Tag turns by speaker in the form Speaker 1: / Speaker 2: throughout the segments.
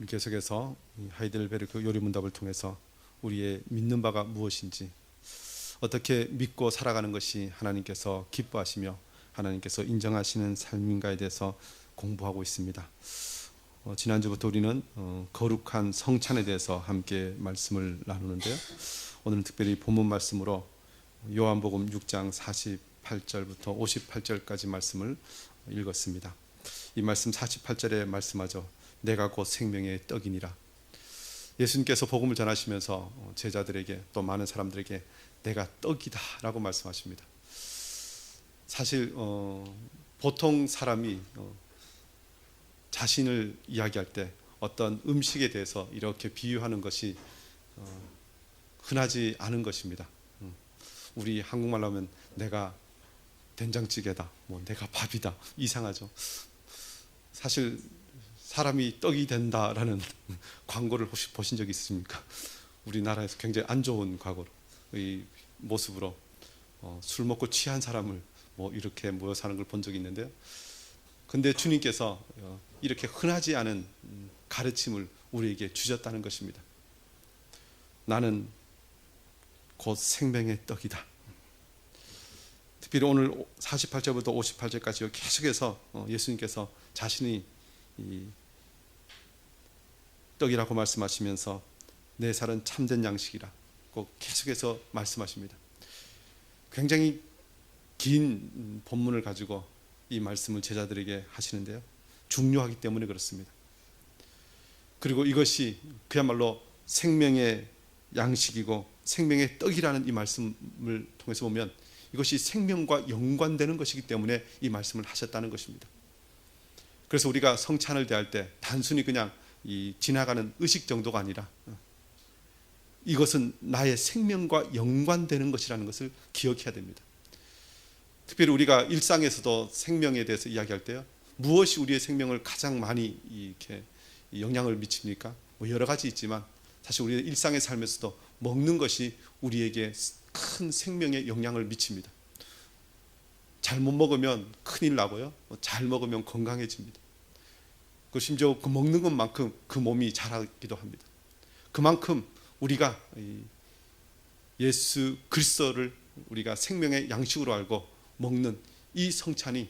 Speaker 1: 계속해서 하이델베르크 요리문답을 통해서 우리의 믿는 바가 무엇인지, 어떻게 믿고 살아가는 것이 하나님께서 기뻐하시며 하나님께서 인정하시는 삶인가에 대해서 공부하고 있습니다. 지난주부터 우리는 거룩한 성찬에 대해서 함께 말씀을 나누는데요. 오늘은 특별히 본문 말씀으로 요한복음 6장 48절부터 58절까지 말씀을 읽었습니다. 이 말씀 48절에 말씀하죠. 내가 곧 생명의 떡이니라. 예수님께서 복음을 전하시면서 제자들에게 또 많은 사람들에게 내가 떡이다 라고 말씀하십니다. 사실 보통 사람이 자신을 이야기할 때 어떤 음식에 대해서 이렇게 비유하는 것이 흔하지 않은 것입니다. 우리 한국말로 하면 내가 된장찌개다, 내가 밥이다, 이상하죠. 사실 사람이 떡이 된다라는 광고를 혹시 보신 적이 있습니까? 우리나라에서 굉장히 안 좋은 광고로, 이 모습으로 술 먹고 취한 사람을 이렇게 모여 사는 걸 본 적이 있는데요. 근데 주님께서 이렇게 흔하지 않은 가르침을 우리에게 주셨다는 것입니다. 나는 곧 생명의 떡이다. 특별히 오늘 48절부터 58절까지 계속해서 예수님께서 자신이 이 떡이라고 말씀하시면서 내 살은 참된 양식이라 꼭 계속해서 말씀하십니다. 굉장히 긴 본문을 가지고 이 말씀을 제자들에게 하시는데요. 중요하기 때문에 그렇습니다. 그리고 이것이 그야말로 생명의 양식이고 생명의 떡이라는 이 말씀을 통해서 보면 이것이 생명과 연관되는 것이기 때문에 이 말씀을 하셨다는 것입니다. 그래서 우리가 성찬을 대할 때 단순히 그냥 이 지나가는 의식 정도가 아니라 이것은 나의 생명과 연관되는 것이라는 것을 기억해야 됩니다. 특별히 우리가 일상에서도 생명에 대해서 이야기할 때요, 무엇이 우리의 생명을 가장 많이 이렇게 영향을 미칩니까? 여러 가지 있지만 사실 우리의 일상의 삶에서도 먹는 것이 우리에게 큰 생명에 영향을 미칩니다. 잘못 먹으면 큰일 나고요, 잘 먹으면 건강해집니다. 그 심지어 그 먹는 것만큼 그 몸이 자라기도 합니다. 그만큼 우리가 예수 그리스도를 우리가 생명의 양식으로 알고 먹는 이 성찬이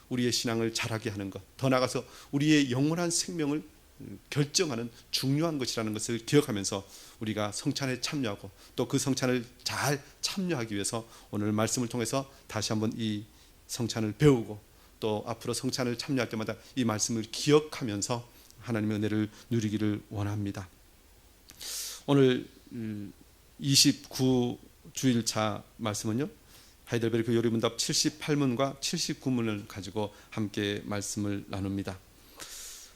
Speaker 1: 우리의 신앙을 자라게 하는 것, 더 나아가서 우리의 영원한 생명을 결정하는 중요한 것이라는 것을 기억하면서 우리가 성찬에 참여하고 또 그 성찬을 잘 참여하기 위해서 오늘 말씀을 통해서 다시 한번 이 성찬을 배우고 또 앞으로 성찬을 참여할 때마다 이 말씀을 기억하면서 하나님의 은혜를 누리기를 원합니다. 오늘 29주일차 말씀은요, 하이델베르크 요리문답 78문과 79문을 가지고 함께 말씀을 나눕니다.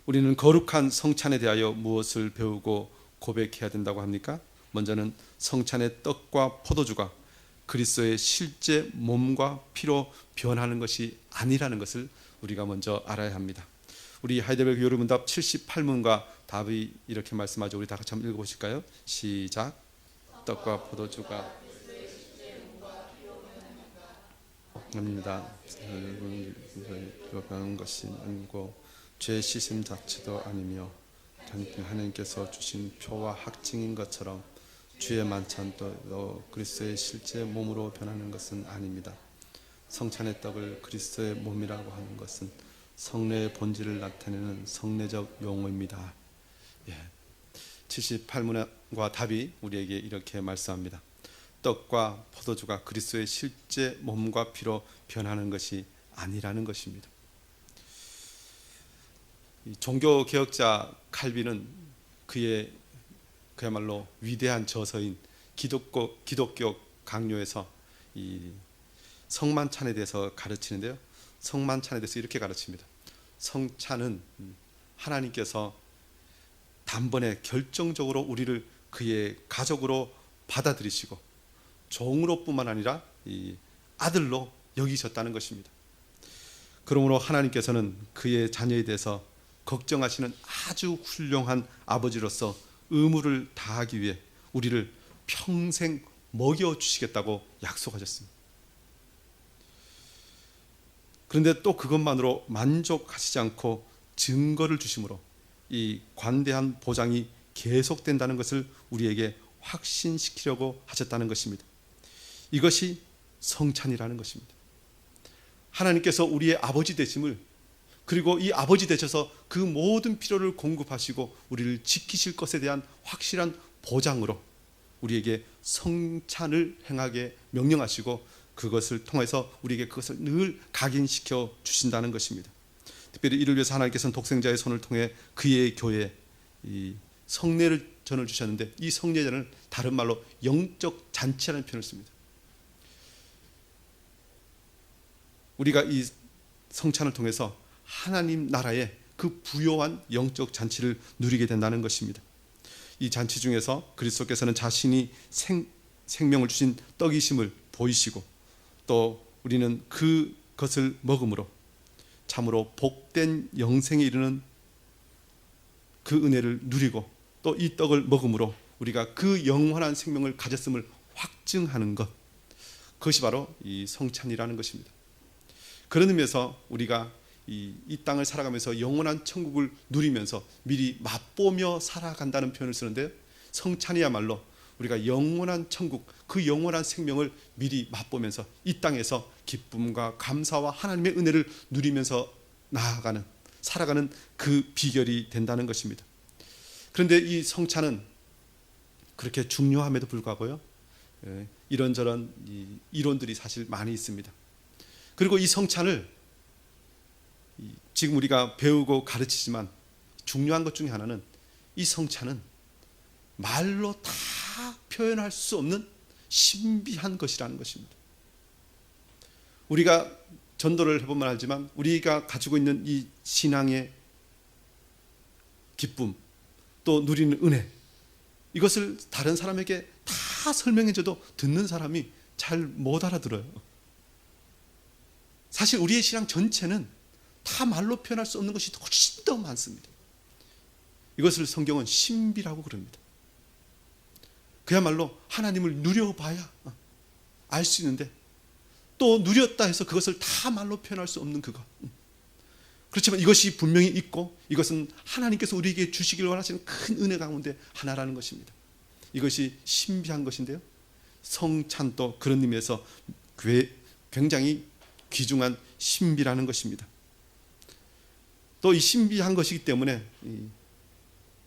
Speaker 1: 우리는 거룩한 성찬에 대하여 무엇을 배우고 고백해야 된다고 합니까? 먼저는 성찬의 떡과 포도주가 그리스도의 실제 몸과 피로 변하는 것이 아니라는 것을 우리가 먼저 알아야 합니다. 우리 하이델베르크 요리문답 78문과 답이 이렇게 말씀하죠. 우리 다 같이 한번 읽어보실까요? 시작. 떡과 포도주가 합니다. 변하는 것이 아니고 죄 씻음 자체도 아니며 하나님께서 주신 표와 확증인 것처럼 주의 만찬도 그리스도의 실제 몸으로 변하는 것은 아닙니다. 성찬의 떡을 그리스도의 몸이라고 하는 것은 성례의 본질을 나타내는 성례적 용어입니다. 78문과 답이 우리에게 이렇게 말씀합니다. 떡과 포도주가 그리스도의 실제 몸과 피로 변하는 것이 아니라는 것입니다. 종교개혁자 칼빈은 그의 그야말로 위대한 저서인 기독교 강요에서 이 성만찬에 대해서 가르치는데요, 성만찬에 대해서 이렇게 가르칩니다. 성찬은 하나님께서 단번에 결정적으로 우리를 그의 가족으로 받아들이시고 종으로 뿐만 아니라 이 아들로 여기셨다는 것입니다. 그러므로 하나님께서는 그의 자녀에 대해서 걱정하시는 아주 훌륭한 아버지로서 의무를 다하기 위해 우리를 평생 먹여주시겠다고 약속하셨습니다. 그런데 또 그것만으로 만족하시지 않고 증거를 주심으로 이 관대한 보장이 계속된다는 것을 우리에게 확신시키려고 하셨다는 것입니다. 이것이 성찬이라는 것입니다. 하나님께서 우리의 아버지 되심을, 그리고 이 아버지 되셔서 그 모든 필요를 공급하시고 우리를 지키실 것에 대한 확실한 보장으로 우리에게 성찬을 행하게 명령하시고 그것을 통해서 우리에게 그것을 늘 각인시켜 주신다는 것입니다. 특별히 이를 위해서 하나님께서는 독생자의 손을 통해 그의 교회에 이 성례를 전을 주셨는데, 이 성례전은 다른 말로 영적 잔치라는 표현을 씁니다. 우리가 이 성찬을 통해서 하나님 나라의 그 부요한 영적 잔치를 누리게 된다는 것입니다. 이 잔치 중에서 그리스도께서는 자신이 생명을 주신 떡이심을 보이시고, 또 우리는 그것을 먹음으로 참으로 복된 영생에 이르는 그 은혜를 누리고, 또 이 떡을 먹음으로 우리가 그 영원한 생명을 가졌음을 확증하는 것, 그것이 바로 이 성찬이라는 것입니다. 그런 의미에서 우리가 이 땅을 살아가면서 영원한 천국을 누리면서 미리 맛보며 살아간다는 표현을 쓰는데, 성찬이야말로 우리가 영원한 천국, 그 영원한 생명을 미리 맛보면서 이 땅에서 기쁨과 감사와 하나님의 은혜를 누리면서 나아가는, 살아가는 그 비결이 된다는 것입니다. 그런데 이 성찬은 그렇게 중요함에도 불구하고요, 이런저런 이론들이 사실 많이 있습니다. 그리고 이 성찬을 지금 우리가 배우고 가르치지만 중요한 것 중에 하나는, 이 성찬은 말로 다 표현할 수 없는 신비한 것이라는 것입니다. 우리가 전도를 해보면 알지만 우리가 가지고 있는 이 신앙의 기쁨, 또 누리는 은혜, 이것을 다른 사람에게 다 설명해줘도 듣는 사람이 잘 못 알아들어요. 사실 우리의 신앙 전체는 다 말로 표현할 수 없는 것이 훨씬 더 많습니다. 이것을 성경은 신비라고 그럽니다. 그야말로 하나님을 누려봐야 알 수 있는데, 또 누렸다 해서 그것을 다 말로 표현할 수 없는 그것, 그렇지만 이것이 분명히 있고, 이것은 하나님께서 우리에게 주시길 원하시는 큰 은혜 가운데 하나라는 것입니다. 이것이 신비한 것인데요, 성찬도 그런 의미에서 굉장히 귀중한 신비라는 것입니다. 또 이 신비한 것이기 때문에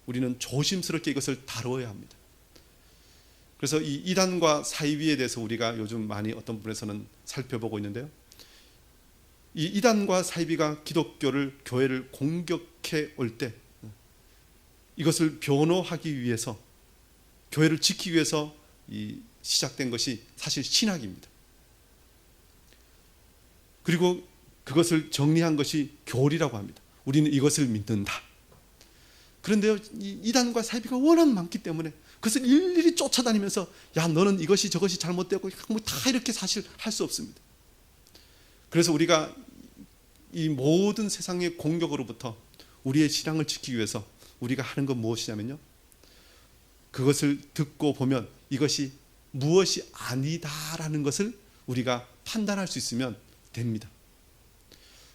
Speaker 1: 우리는 조심스럽게 이것을 다루어야 합니다. 그래서 이 이단과 사이비에 대해서 우리가 요즘 많이 어떤 부분에서는 살펴보고 있는데요, 이 이단과 사이비가 기독교를, 교회를 공격해 올 때 이것을 변호하기 위해서, 교회를 지키기 위해서 시작된 것이 사실 신학입니다. 그리고 그것을 정리한 것이 교리라고 합니다. 우리는 이것을 믿는다. 그런데요, 이단과 사이비가 워낙 많기 때문에 그것을 일일이 쫓아다니면서, 야, 너는 이것이 저것이 잘못되고 다 이렇게 사실 할 수 없습니다. 그래서 우리가 이 모든 세상의 공격으로부터 우리의 신앙을 지키기 위해서 우리가 하는 건 무엇이냐면요, 그것을 듣고 보면 이것이 무엇이 아니다라는 것을 우리가 판단할 수 있으면 됩니다.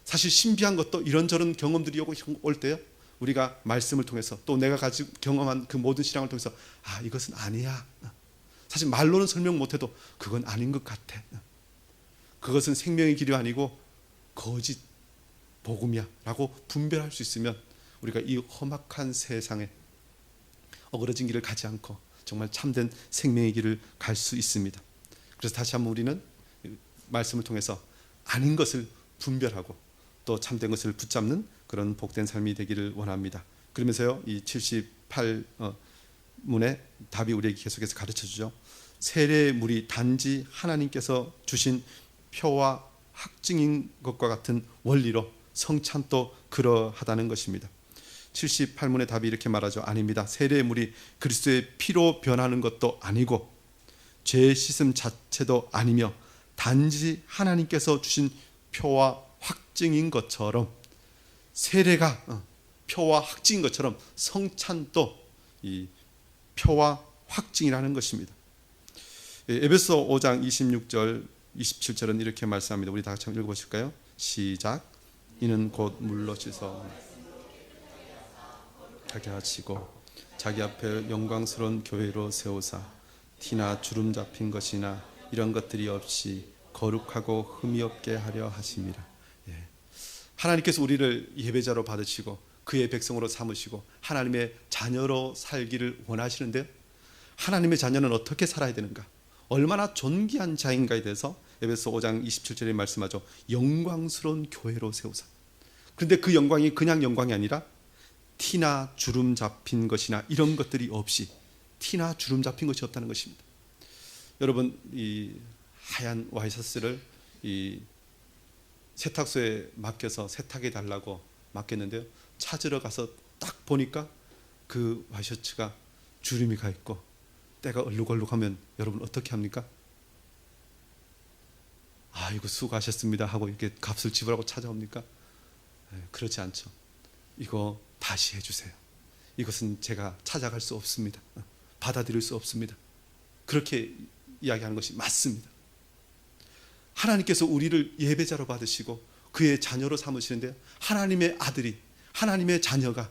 Speaker 1: 사실 신비한 것도 이런저런 경험들이 올 때요, 우리가 말씀을 통해서, 또 내가 가지고 경험한 그 모든 신앙을 통해서, 아, 이것은 아니야, 사실 말로는 설명 못해도 그건 아닌 것 같아, 그것은 생명의 길이 아니고 거짓 복음이야 라고 분별할 수 있으면 우리가 이 험악한 세상에 어그러진 길을 가지 않고 정말 참된 생명의 길을 갈 수 있습니다. 그래서 다시 한번 우리는 말씀을 통해서 아닌 것을 분별하고 또 참된 것을 붙잡는 그런 복된 삶이 되기를 원합니다. 그러면서요, 이 78문의 답이 우리에게 계속해서 가르쳐주죠. 세례의 물이 단지 하나님께서 주신 표와 확증인 것과 같은 원리로 성찬도 그러하다는 것입니다. 78문의 답이 이렇게 말하죠. 아닙니다. 세례의 물이 그리스도의 피로 변하는 것도 아니고 죄 씻음 자체도 아니며 단지 하나님께서 주신 표와 확증인 것처럼, 세례가 표와 확증인 것처럼 성찬도 이 표와 확증이라는 것입니다. 에베소 5장 26절 27절은 이렇게 말씀합니다. 우리 다 같이 한번 읽어보실까요? 시작. 이는 곧 물로 씻어 거룩하게 하시고 자기 앞에 영광스러운 교회로 세우사 티나 주름 잡힌 것이나 이런 것들이 없이 거룩하고 흠이 없게 하려 하심이라. 하나님께서 우리를 예배자로 받으시고 그의 백성으로 삼으시고 하나님의 자녀로 살기를 원하시는데요, 하나님의 자녀는 어떻게 살아야 되는가, 얼마나 존귀한 자인가에 대해서 에베소 5장 27절에 말씀하죠. 영광스러운 교회로 세우사. 그런데 그 영광이 그냥 영광이 아니라 티나 주름 잡힌 것이나 이런 것들이 없이, 티나 주름 잡힌 것이 없다는 것입니다. 여러분, 이 하얀 와이셔츠를 이 세탁소에 맡겨서 세탁해 달라고 맡겼는데요, 찾으러 가서 딱 보니까 그 와이셔츠가 주름이 가 있고 때가 얼룩얼룩하면 여러분 어떻게 합니까? 아이고 수고하셨습니다 하고 이렇게 값을 지불하고 찾아옵니까? 그렇지 않죠. 이거 다시 해주세요. 이것은 제가 찾아갈 수 없습니다. 받아들일 수 없습니다. 그렇게 이야기하는 것이 맞습니다. 하나님께서 우리를 예배자로 받으시고 그의 자녀로 삼으시는데, 하나님의 아들이, 하나님의 자녀가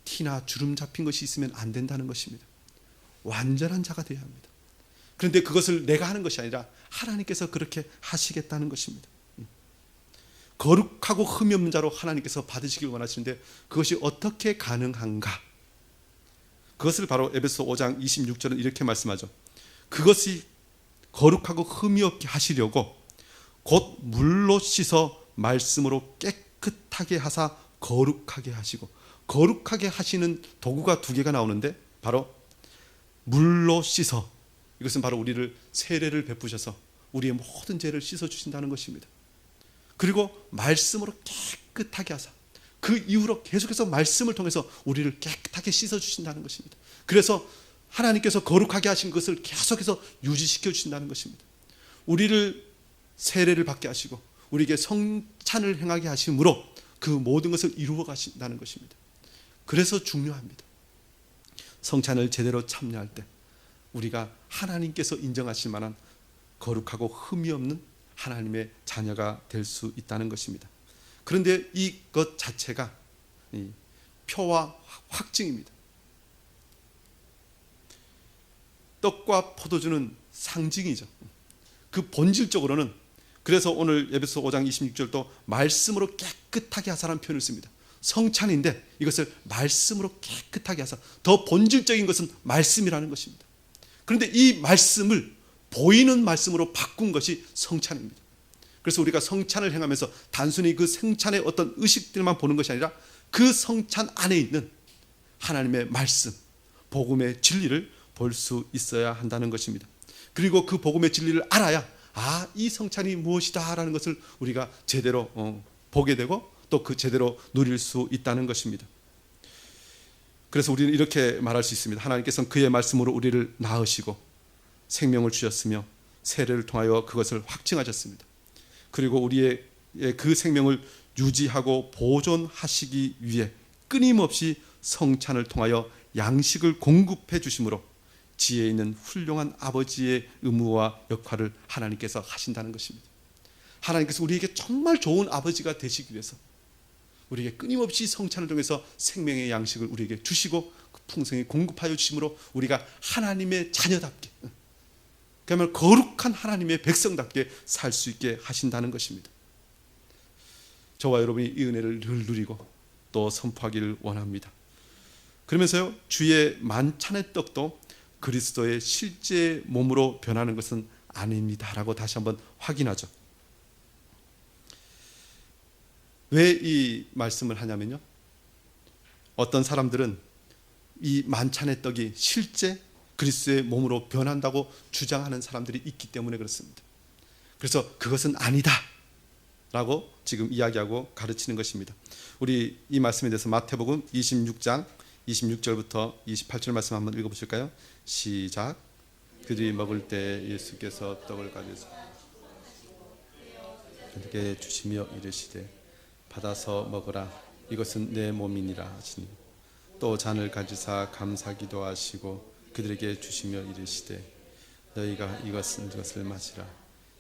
Speaker 1: 티나 주름 잡힌 것이 있으면 안 된다는 것입니다. 완전한 자가 되어야 합니다. 그런데 그것을 내가 하는 것이 아니라 하나님께서 그렇게 하시겠다는 것입니다. 거룩하고 흠이 없는 자로 하나님께서 받으시길 원하시는데 그것이 어떻게 가능한가? 그것을 바로 에베소 5장 26절은 이렇게 말씀하죠. 그것이 거룩하고 흠이 없게 하시려고 곧 물로 씻어 말씀으로 깨끗하게 하사 거룩하게 하시고, 거룩하게 하시는 도구가 두 개가 나오는데 바로 물로 씻어, 이것은 바로 우리를 세례를 베푸셔서 우리의 모든 죄를 씻어 주신다는 것입니다. 그리고 말씀으로 깨끗하게 하사, 그 이후로 계속해서 말씀을 통해서 우리를 깨끗하게 씻어 주신다는 것입니다. 그래서 하나님께서 거룩하게 하신 것을 계속해서 유지시켜 주신다는 것입니다. 우리를 세례를 받게 하시고 우리에게 성찬을 행하게 하심으로 그 모든 것을 이루어 가신다는 것입니다. 그래서 중요합니다. 성찬을 제대로 참여할 때 우리가 하나님께서 인정하실 만한 거룩하고 흠이 없는 하나님의 자녀가 될 수 있다는 것입니다. 그런데 이것 자체가 표와 확증입니다. 떡과 포도주는 상징이죠. 그 본질적으로는, 그래서 오늘 에베소 5장 26절도 말씀으로 깨끗하게 하사라는 표현을 씁니다. 성찬인데 이것을 말씀으로 깨끗하게 하사, 더 본질적인 것은 말씀이라는 것입니다. 그런데 이 말씀을 보이는 말씀으로 바꾼 것이 성찬입니다. 그래서 우리가 성찬을 행하면서 단순히 그 성찬의 어떤 의식들만 보는 것이 아니라 그 성찬 안에 있는 하나님의 말씀, 복음의 진리를 볼 수 있어야 한다는 것입니다. 그리고 그 복음의 진리를 알아야 이 성찬이 무엇이다 라는 것을 우리가 제대로 보게 되고 또 그 제대로 누릴 수 있다는 것입니다. 그래서 우리는 이렇게 말할 수 있습니다. 하나님께서는 그의 말씀으로 우리를 낳으시고 생명을 주셨으며 세례를 통하여 그것을 확증하셨습니다. 그리고 우리의 그 생명을 유지하고 보존하시기 위해 끊임없이 성찬을 통하여 양식을 공급해 주심으로 지혜 있는 훌륭한 아버지의 의무와 역할을 하나님께서 하신다는 것입니다. 하나님께서 우리에게 정말 좋은 아버지가 되시기 위해서 우리에게 끊임없이 성찬을 통해서 생명의 양식을 우리에게 주시고 풍성히 공급하여 주심으로 우리가 하나님의 자녀답게, 그야말로 거룩한 하나님의 백성답게 살 수 있게 하신다는 것입니다. 저와 여러분이 이 은혜를 늘 누리고 또 선포하기를 원합니다. 그러면서요, 주의 만찬의 떡도 그리스도의 실제 몸으로 변하는 것은 아닙니다라고 다시 한번 확인하죠. 왜 이 말씀을 하냐면요, 어떤 사람들은 이 만찬의 떡이 실제 그리스도의 몸으로 변한다고 주장하는 사람들이 있기 때문에 그렇습니다. 그래서 그것은 아니다 라고 지금 이야기하고 가르치는 것입니다. 우리 이 말씀에 대해서 마태복음 26장 26절부터 28절 말씀 한번 읽어보실까요? 시작. 그들이 먹을 때 예수께서 떡을 가져서 그들에게 주시며 이르시되 받아서 먹으라, 이것은 내 몸이니라 하시니, 또 잔을 가지사 감사기도 하시고 그들에게 주시며 이르시되 너희가 이것을 마시라,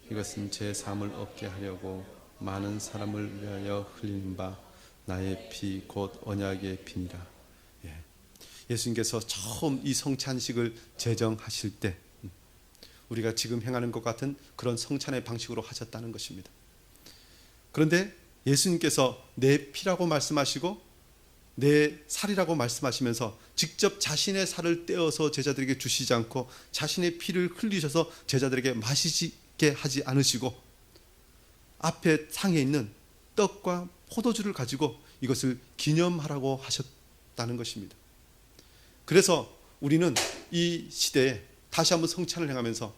Speaker 1: 이것은 제 삶을 얻게 하려고 많은 사람을 위하여 흘리는 바 나의 피 곧 언약의 피니라. 예수님께서 처음 이 성찬식을 제정하실 때 우리가 지금 행하는 것 같은 그런 성찬의 방식으로 하셨다는 것입니다. 그런데 예수님께서 내 피라고 말씀하시고 내 살이라고 말씀하시면서 직접 자신의 살을 떼어서 제자들에게 주시지 않고 자신의 피를 흘리셔서 제자들에게 마시게 하지 않으시고 앞에 상에 있는 떡과 포도주를 가지고 이것을 기념하라고 하셨다는 것입니다. 그래서 우리는 이 시대에 다시 한번 성찬을 행하면서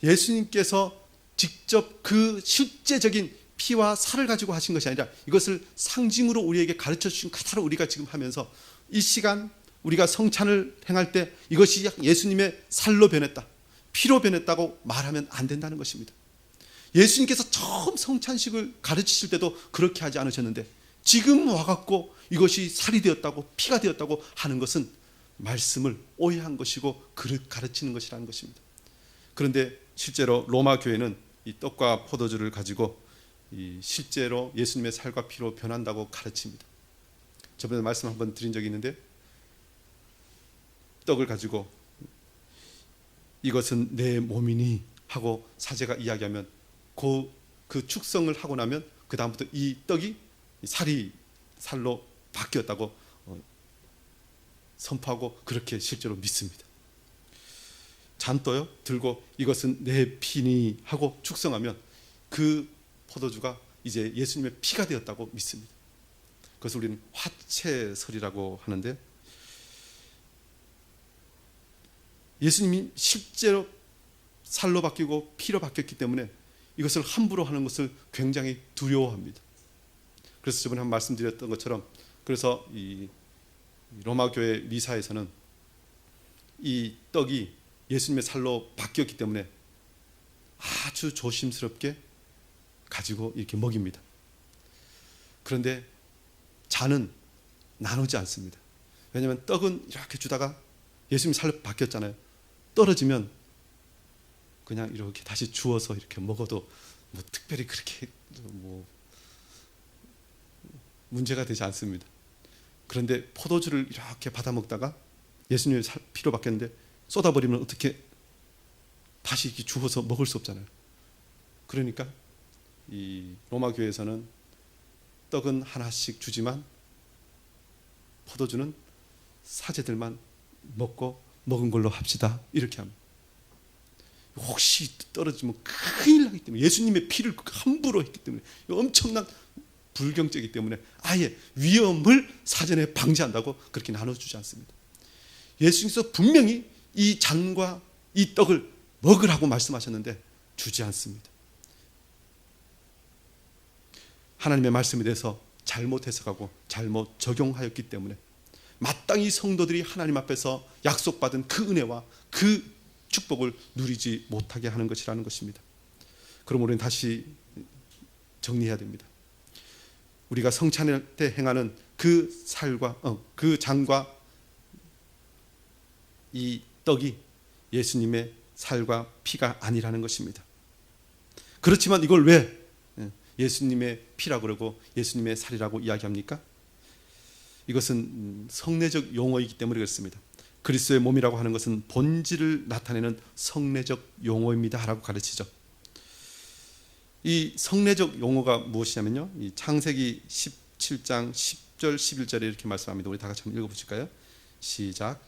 Speaker 1: 예수님께서 직접 그 실제적인 피와 살을 가지고 하신 것이 아니라 이것을 상징으로 우리에게 가르쳐 주신 그대로 우리가 지금 하면서 이 시간 우리가 성찬을 행할 때 이것이 예수님의 살로 변했다, 피로 변했다고 말하면 안 된다는 것입니다. 예수님께서 처음 성찬식을 가르치실 때도 그렇게 하지 않으셨는데 지금 와갖고 이것이 살이 되었다고 피가 되었다고 하는 것은 말씀을 오해한 것이고 그릇 가르치는 것이라는 것입니다. 그런데 실제로 로마 교회는 이 떡과 포도주를 가지고 이 실제로 예수님의 살과 피로 변한다고 가르칩니다. 저번에 말씀 한번 드린 적이 있는데 떡을 가지고 이것은 내 몸이니 하고 사제가 이야기하면 그 축성을 하고 나면 그 다음부터 이 떡이 살로 바뀌었다고 선포하고 그렇게 실제로 믿습니다. 잔도요 들고 이것은 내 피니 하고 축성하면 그 포도주가 이제 예수님의 피가 되었다고 믿습니다. 그것을 우리는 화채설이라고 하는데 예수님이 실제로 살로 바뀌고 피로 바뀌었기 때문에 이것을 함부로 하는 것을 굉장히 두려워합니다. 그래서 저번에 한번 말씀드렸던 것처럼 그래서 이 로마 교회 미사에서는 이 떡이 예수님의 살로 바뀌었기 때문에 아주 조심스럽게 가지고 이렇게 먹입니다. 그런데 잔은 나누지 않습니다. 왜냐하면 떡은 이렇게 주다가 예수님 살로 바뀌었잖아요. 떨어지면 그냥 이렇게 다시 주워서 이렇게 먹어도 뭐 특별히 그렇게 뭐 문제가 되지 않습니다. 그런데 포도주를 이렇게 받아 먹다가 예수님의 피로 바뀌었는데 쏟아버리면 어떻게 다시 이렇게 주워서 먹을 수 없잖아요. 그러니까 이 로마 교회에서는 떡은 하나씩 주지만 포도주는 사제들만 먹고 먹은 걸로 합시다 이렇게 합니다. 혹시 떨어지면 큰일 나기 때문에 예수님의 피를 함부로 했기 때문에 엄청난 불경죄이기 때문에 아예 위험을 사전에 방지한다고 그렇게 나눠주지 않습니다. 예수님께서 분명히 이 잔과 이 떡을 먹으라고 말씀하셨는데 주지 않습니다. 하나님의 말씀에 대해서 잘못 해석하고 잘못 적용하였기 때문에 마땅히 성도들이 하나님 앞에서 약속받은 그 은혜와 그 축복을 누리지 못하게 하는 것이라는 것입니다. 그럼 우리는 다시 정리해야 됩니다. 우리가 성찬할 때 행하는 그 살과 그 잔과 이 떡이 예수님의 살과 피가 아니라는 것입니다. 그렇지만 이걸 왜 예수님의 피라고 그러고 예수님의 살이라고 이야기합니까? 이것은 성례적 용어이기 때문에 그렇습니다. 그리스도의 몸이라고 하는 것은 본질을 나타내는 성례적 용어입니다 라고 가르치죠. 이 성례적 용어가 무엇이냐면요, 이 창세기 17장 10절 11절에 이렇게 말씀합니다. 우리 다 같이 한번 읽어보실까요? 시작.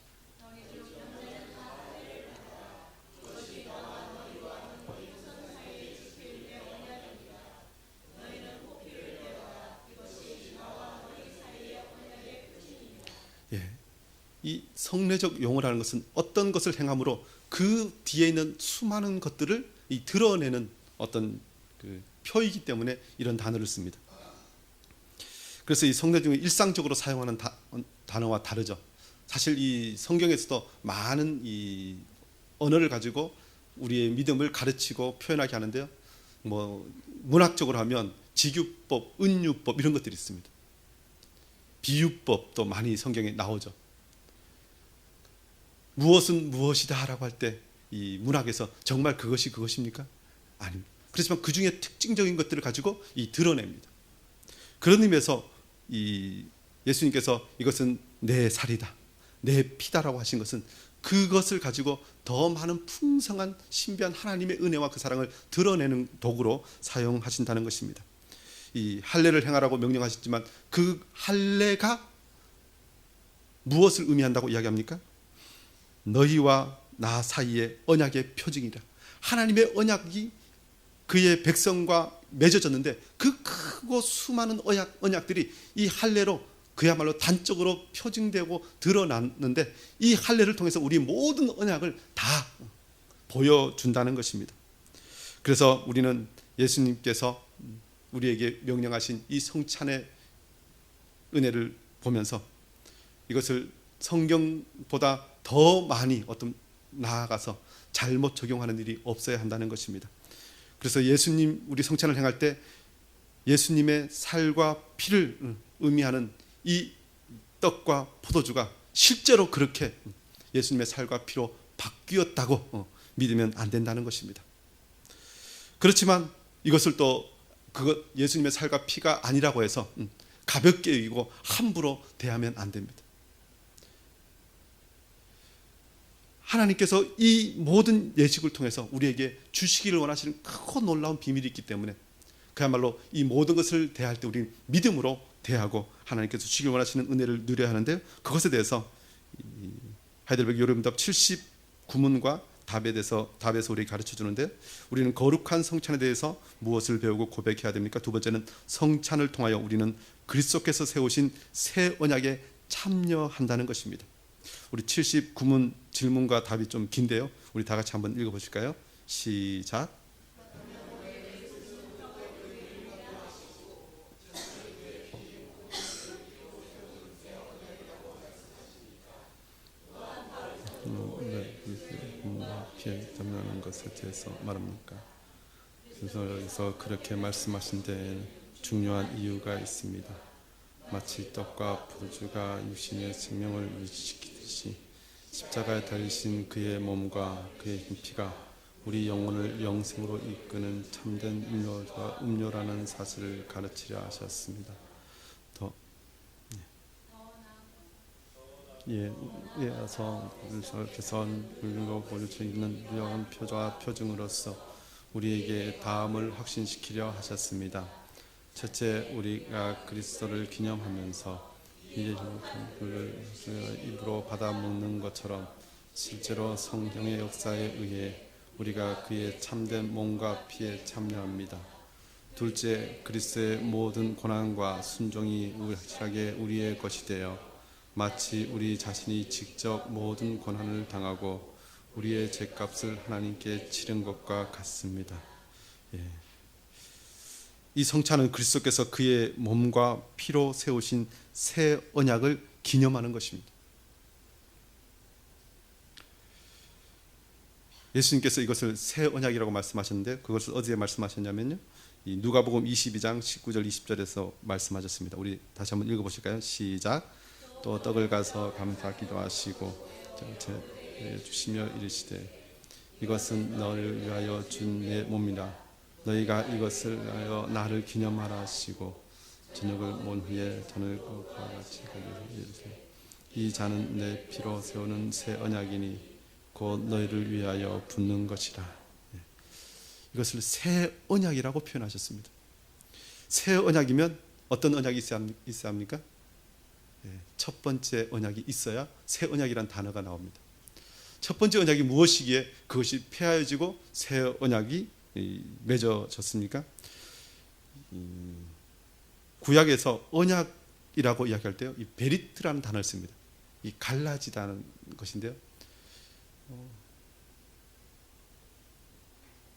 Speaker 1: 예, 이 성례적 용어라는 것은 어떤 것을 행함으로 그 뒤에 있는 수많은 것들을 드러내는 어떤 그 표이기 때문에 이런 단어를 씁니다. 그래서 이 성례 중에 일상적으로 사용하는 단어와 다르죠. 사실 이 성경에서도 많은 이 언어를 가지고 우리의 믿음을 가르치고 표현하게 하는데요. 뭐 문학적으로 하면 직유법, 은유법 이런 것들이 있습니다. 비유법도 많이 성경에 나오죠. 무엇은 무엇이다라고 할 때 이 문학에서 정말 그것이 그것입니까? 아닙니다. 그렇지만 그 중에 특징적인 것들을 가지고 드러냅니다. 그런 의미에서 이 예수님께서 이것은 내 살이다, 내 피다라고 하신 것은 그것을 가지고 더 많은 풍성한 신비한 하나님의 은혜와 그 사랑을 드러내는 도구로 사용하신다는 것입니다. 이 할례를 행하라고 명령하셨지만 그 할례가 무엇을 의미한다고 이야기합니까? 너희와 나 사이의 언약의 표징이라. 하나님의 언약이 그의 백성과 맺어졌는데 그 크고 수많은 언약들이 이 할례로 그야말로 단적으로 표징되고 드러났는데 이 할례를 통해서 우리 모든 언약을 다 보여준다는 것입니다. 그래서 우리는 예수님께서 우리에게 명령하신 이 성찬의 은혜를 보면서 이것을 성경보다 더 많이 나아가서 잘못 적용하는 일이 없어야 한다는 것입니다. 그래서 우리 성찬을 행할 때 예수님의 살과 피를 의미하는 이 떡과 포도주가 실제로 그렇게 예수님의 살과 피로 바뀌었다고 믿으면 안 된다는 것입니다. 그렇지만 이것을 또 예수님의 살과 피가 아니라고 해서 가볍게 여기고 함부로 대하면 안 됩니다. 하나님께서 이 모든 예식을 통해서 우리에게 주시기를 원하시는 크고 놀라운 비밀이 있기 때문에 그야말로 이 모든 것을 대할 때 우리는 믿음으로 대하고 하나님께서 주시기를 원하시는 은혜를 누려야 하는데요. 그것에 대해서 하이델베르그 요름답 79문과 답에서 우리에게 가르쳐 주는데 우리는 거룩한 성찬에 대해서 무엇을 배우고 고백해야 됩니까? 두 번째는 성찬을 통하여 우리는 그리스도께서 세우신 새 언약에 참여한다는 것입니다. 우리 79문 질문과 답이 좀 긴데요. 우리 다 같이 한번 읽어보실까요? 시작. 피해 담는 것에 대해서 말합니까? 그래서 여기서 그렇게 말씀하신 데 중요한 이유가 있습니다. 마치 떡과 포도주가 육신의 생명을 유지시키듯이 십자가에 달리신 그의 몸과 그의 피가 우리 영혼을 영생으로 이끄는 참된 음료라는 사실을 가르치려 하셨습니다. 개선 불로 보여줄 수 있는 유용한 표저와 표징으로서 우리에게 다음을 확신시키려 하셨습니다. 첫째, 우리가 그리스도를 기념하면서 이를 입으로 받아 먹는 것처럼 실제로 성경의 역사에 의해 우리가 그의 참된 몸과 피에 참여합니다. 둘째, 그리스도의 모든 고난과 순종이 확실하게 우리의 것이 되어 마치 우리 자신이 직접 모든 고난을 당하고 우리의 죄값을 하나님께 치른 것과 같습니다. 이 성찬은 그리스도께서 그의 몸과 피로 세우신 새 언약을 기념하는 것입니다. 예수님께서 이것을 새 언약이라고 말씀하셨는데 그것을 어디에 말씀하셨냐면요. 이 누가복음 22장 19절 20절에서 말씀하셨습니다. 우리 다시 한번 읽어보실까요? 시작. 또 떡을 가서 감사 기도하시고 주시며 이르시되 이것은 너를 위하여 준 내 몸이라 너희가 이것을 하여 나를 기념하라 하시고 저녁을 먹은 후에 잔을 그와 같이 이르시되 이 잔은 내 피로 세우는 새 언약이니 곧 너희를 위하여 붓는 것이라. 이것을 새 언약이라고 표현하셨습니다. 새 언약이면 어떤 언약이 있어야 합니까? 첫 번째 언약이 있어야 새 언약이란 단어가 나옵니다. 첫 번째 언약이 무엇이기에 그것이 폐하여지고 새 언약이 맺어졌습니까? 구약에서 언약이라고 이야기할 때요, 이 베리트라는 단어를 씁니다. 이 갈라지다는 것인데요.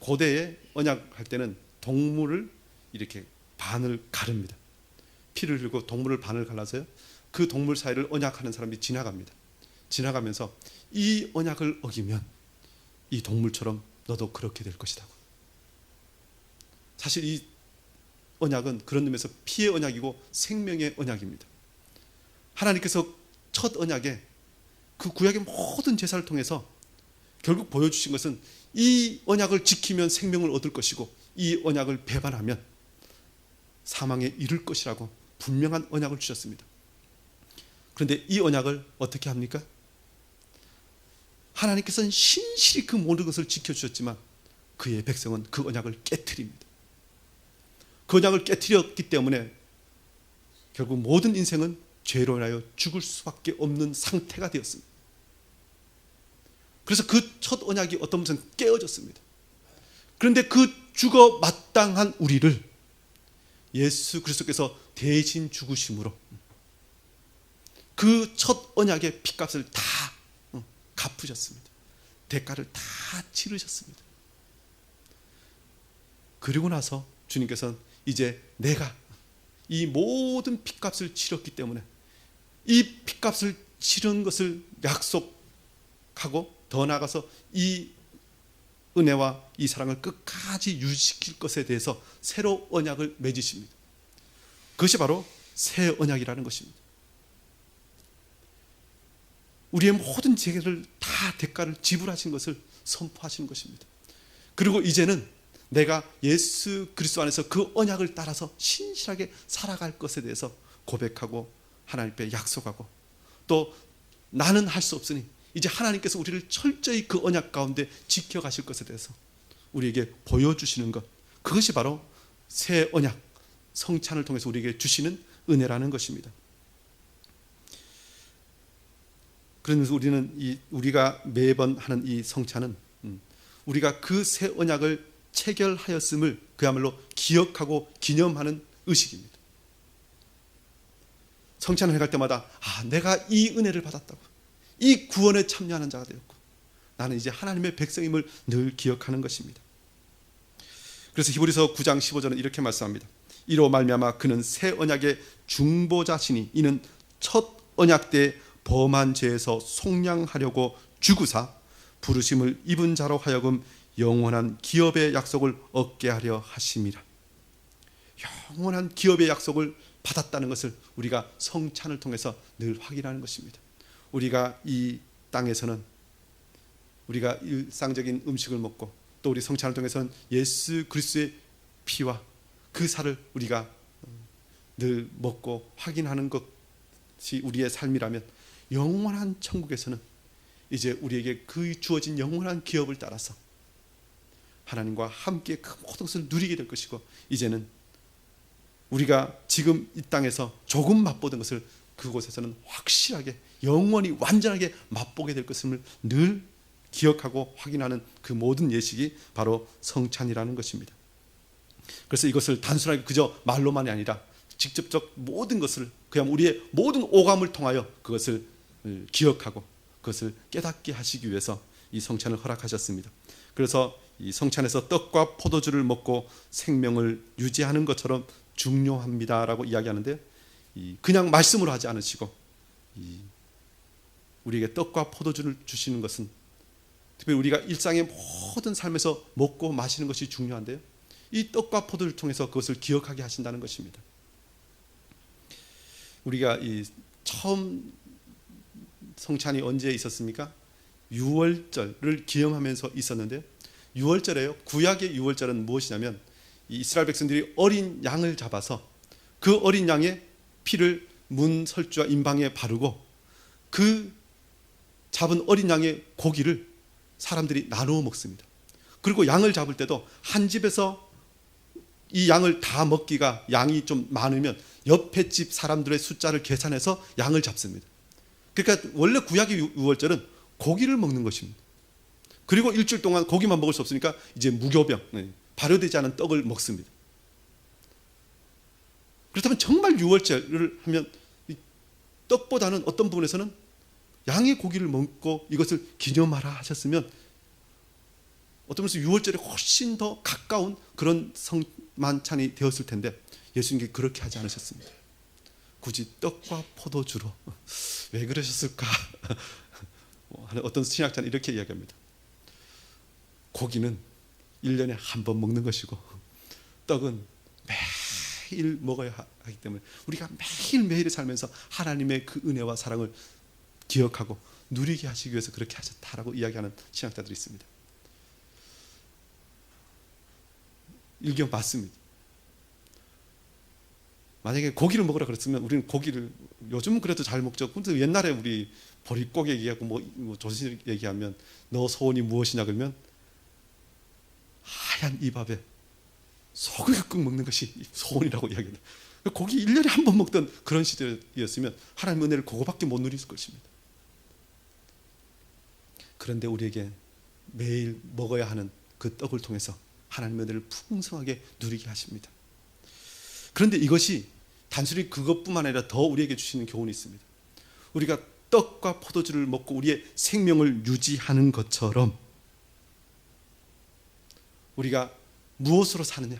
Speaker 1: 고대에 언약할 때는 동물을 이렇게 반을 가릅니다. 피를 흘리고 동물을 반을 갈라서요. 그 동물 사이를 언약하는 사람이 지나갑니다. 지나가면서 이 언약을 어기면 이 동물처럼 너도 그렇게 될 것이다. 사실 이 언약은 그런 의미에서 피의 언약이고 생명의 언약입니다. 하나님께서 첫 언약에 그 구약의 모든 제사를 통해서 결국 보여주신 것은 이 언약을 지키면 생명을 얻을 것이고 이 언약을 배반하면 사망에 이를 것이라고 분명한 언약을 주셨습니다. 그런데 이 언약을 어떻게 합니까? 하나님께서는 신실히 그 모든 것을 지켜주셨지만 그의 백성은 그 언약을 깨트립니다. 그 언약을 깨트렸기 때문에 결국 모든 인생은 죄로 인하여 죽을 수밖에 없는 상태가 되었습니다. 그래서 그 첫 언약이 어떤 것은 깨어졌습니다. 그런데 그 죽어 마땅한 우리를 예수 그리스도께서 대신 죽으심으로 그 첫 언약의 핏값을 다 갚으셨습니다. 대가를 다 치르셨습니다. 그리고 나서 주님께서는 이제 내가 이 모든 핏값을 치렀기 때문에 이 핏값을 치른 것을 약속하고 더 나아가서 이 은혜와 이 사랑을 끝까지 유지시킬 것에 대해서 새로 언약을 맺으십니다. 그것이 바로 새 언약이라는 것입니다. 우리의 모든 죄를 다 대가를 지불하신 것을 선포하시는 것입니다. 그리고 이제는 내가 예수 그리스도 안에서 그 언약을 따라서 신실하게 살아갈 것에 대해서 고백하고 하나님 앞에 약속하고 또 나는 할 수 없으니 이제 하나님께서 우리를 철저히 그 언약 가운데 지켜가실 것에 대해서 우리에게 보여주시는 것, 그것이 바로 새 언약 성찬을 통해서 우리에게 주시는 은혜라는 것입니다. 그러면서 우리가 매번 하는 이 성찬은 우리가 그 새 언약을 체결하였음을 그야말로 기억하고 기념하는 의식입니다. 성찬을 해갈 때마다 내가 이 은혜를 받았다고, 이 구원에 참여하는 자가 되었고 나는 이제 하나님의 백성임을 늘 기억하는 것입니다. 그래서 히브리서 9장 15절은 이렇게 말씀합니다. 이로 말미암아 그는 새 언약의 중보자시니 이는 첫 언약 때 범한 죄에서 속량하려고 죽으사 부르심을 입은 자로 하여금 영원한 기업의 약속을 얻게 하려 하심이라. 영원한 기업의 약속을 받았다는 것을 우리가 성찬을 통해서 늘 확인하는 것입니다. 우리가 이 땅에서는 우리가 일상적인 음식을 먹고 또 우리 성찬을 통해서는 예수 그리스도의 피와 그 살을 우리가 늘 먹고 확인하는 것이 우리의 삶이라면 영원한 천국에서는 이제 우리에게 그 주어진 영원한 기업을 따라서 하나님과 함께 그 모든 것을 누리게 될 것이고 이제는 우리가 지금 이 땅에서 조금 맛보던 것을 그곳에서는 확실하게 영원히 완전하게 맛보게 될 것을 늘 기억하고 확인하는 그 모든 예식이 바로 성찬이라는 것입니다. 그래서 이것을 단순하게 그저 말로만이 아니라 직접적 모든 것을 그냥 우리의 모든 오감을 통하여 그것을 기억하고 그것을 깨닫게 하시기 위해서 이 성찬을 허락하셨습니다. 그래서 이 성찬에서 떡과 포도주를 먹고 생명을 유지하는 것처럼 중요합니다라고 이야기하는데 그냥 말씀으로 하지 않으시고 우리에게 떡과 포도주를 주시는 것은 특별히 우리가 일상의 모든 삶에서 먹고 마시는 것이 중요한데요. 이 떡과 포도를 통해서 그것을 기억하게 하신다는 것입니다. 우리가 이 처음 성찬이 언제 있었습니까? 유월절을 기념하면서 있었는데 유월절에요. 구약의 유월절은 무엇이냐면 이스라엘 백성들이 어린 양을 잡아서 그 어린 양의 피를 문 설주와 임방에 바르고 그 잡은 어린 양의 고기를 사람들이 나누어 먹습니다. 그리고 양을 잡을 때도 한 집에서 이 양을 다 먹기가 양이 좀 많으면 옆에 집 사람들의 숫자를 계산해서 양을 잡습니다. 그러니까 원래 구약의 유월절은 고기를 먹는 것입니다. 그리고 일주일 동안 고기만 먹을 수 없으니까 이제 무교병, 발효되지 않은 떡을 먹습니다. 그렇다면 정말 유월절을 하면 떡보다는 어떤 부분에서는 양의 고기를 먹고 이것을 기념하라 하셨으면 어떤 면에서 유월절에 훨씬 더 가까운 그런 성만찬이 되었을 텐데 예수님께 그렇게 하지 않으셨습니다. 굳이 떡과 포도주로 왜 그러셨을까? 어떤 신학자는 이렇게 이야기합니다. 고기는 1년에 한 번 먹는 것이고 떡은 매일 먹어야 하기 때문에 우리가 매일매일 살면서 하나님의 그 은혜와 사랑을 기억하고 누리게 하시기 위해서 그렇게 하셨다라고 이야기하는 신학자들이 있습니다. 일견 맞습니다. 만약에 고기를 먹으라 그랬으면 우리는 고기를 요즘은 그래도 잘 먹죠. 근데 옛날에 우리 보릿고개 얘기하고 뭐 조신 얘기하면 너 소원이 무엇이냐 그러면 하얀 이 밥에 소고기 국 먹는 것이 소원이라고 이야기합니다. 고기 1년에 한 번 먹던 그런 시절이었으면 하나님의 은혜를 그거밖에 못 누릴 것입니다. 그런데 우리에게 매일 먹어야 하는 그 떡을 통해서 하나님의 은혜를 풍성하게 누리게 하십니다. 그런데 이것이 단순히 그것뿐만 아니라 더 우리에게 주시는 교훈이 있습니다. 우리가 떡과 포도주를 먹고 우리의 생명을 유지하는 것처럼 우리가 무엇으로 사느냐?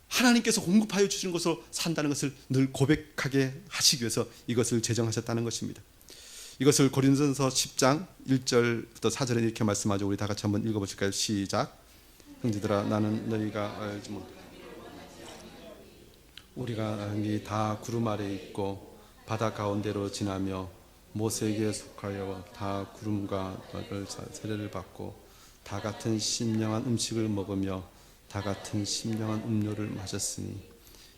Speaker 1: 하나님께서 공급하여 주시는 것으로 산다는 것을 늘 고백하게 하시기 위해서 이것을 제정하셨다는 것입니다. 이것을 고린도전서 10장 1절부터 4절에 이렇게 말씀하죠. 우리 다 같이 한번 읽어보실까요? 시작. 형제들아 나는 너희가 알지 못 우리가 다 구름 아래 있고 바다 가운데로 지나며 모세에게 속하여 다 구름과 세례를 받고 다 같은 신령한 음식을 먹으며 다 같은 신령한 음료를 마셨으니